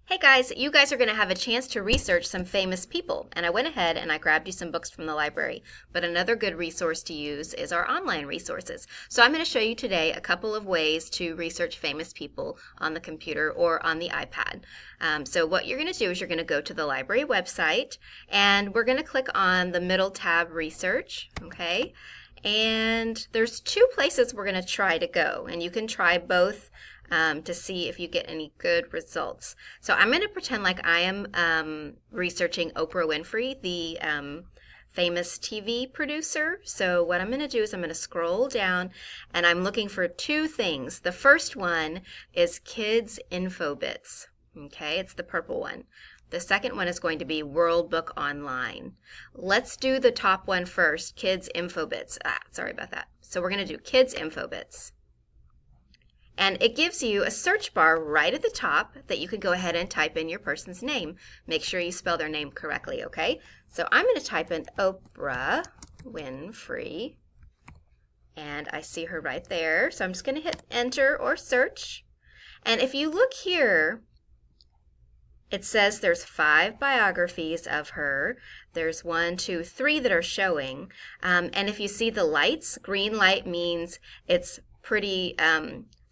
Hey guys, you guys are going to have a chance to research some famous people, and I went ahead and I grabbed you some books from the library. But another good resource to use is our online resources. So I'm going to show you today a couple of ways to research famous people on the computer or on the iPad. So what you're going to do is you're going to go to the library website, and we're going to click on the middle tab, Research, okay? And there's two places we're going to try to go, and you can try both to see if you get any good results. So I'm going to pretend like I am researching Oprah Winfrey, the famous TV producer. So what I'm going to do is I'm going to scroll down and I'm looking for two things. The first one is Kids Info Bits. Okay, it's the purple one. The second one is going to be World Book Online. Let's do the top one first, Kids Info Bits. Sorry about that. So we're going to do Kids Info Bits. And it gives you a search bar right at the top that you can go ahead and type in your person's name. Make sure you spell their name correctly, okay? So I'm going to type in Oprah Winfrey, and I see her right there. So I'm just going to hit enter or search. And if you look here, it says there's 5 biographies of her. There's 1, 2, 3 that are showing. And if you see the lights, green light means it's pretty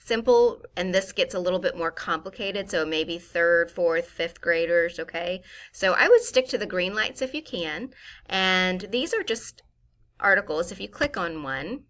simple, and this gets a little bit more complicated, so maybe 3rd, 4th, 5th graders, okay? So I would stick to the green lights if you can, and these are just articles. If you click on one,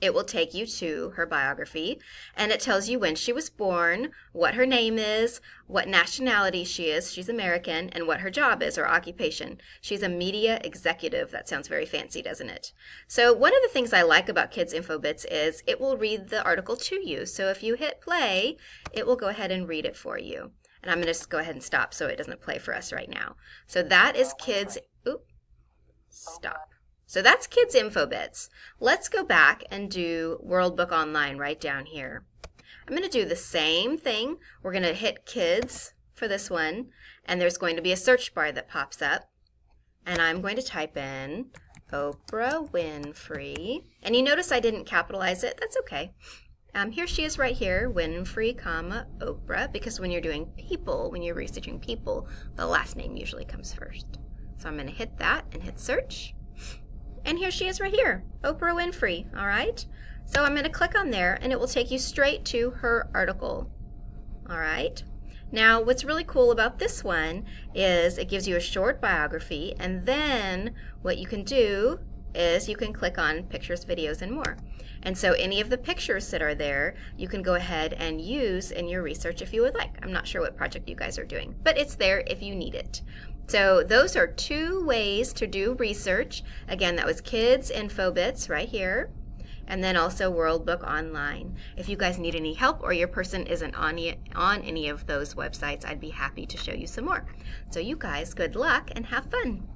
it will take you to her biography, and it tells you when she was born, what her name is, what nationality she is, she's American, and what her job is or occupation. She's a media executive. That sounds very fancy, doesn't it? So one of the things I like about Kids Info Bits is it will read the article to you. So if you hit play, it will go ahead and read it for you. And I'm going to just go ahead and stop so it doesn't play for us right now. So that is stop. So that's Kids Info Bits. Let's go back and do World Book Online right down here. I'm going to do the same thing. We're going to hit Kids for this one, and there's going to be a search bar that pops up. And I'm going to type in Oprah Winfrey. And you notice I didn't capitalize it. That's okay. Here she is right here, Winfrey, comma, Oprah, because when you're doing people, when you're researching people, the last name usually comes first. So I'm going to hit that and hit search. And here she is right here, Oprah Winfrey, all right? So I'm going to click on there, and it will take you straight to her article, all right? Now, what's really cool about this one is it gives you a short biography, and then what you can do is you can click on pictures, videos, and more. And so any of the pictures that are there, you can go ahead and use in your research if you would like. I'm not sure what project you guys are doing, but it's there if you need it. So those are 2 ways to do research. Again, that was Kids Info Bits right here, and then also World Book Online. If you guys need any help or your person isn't on any of those websites, I'd be happy to show you some more. So you guys, good luck and have fun.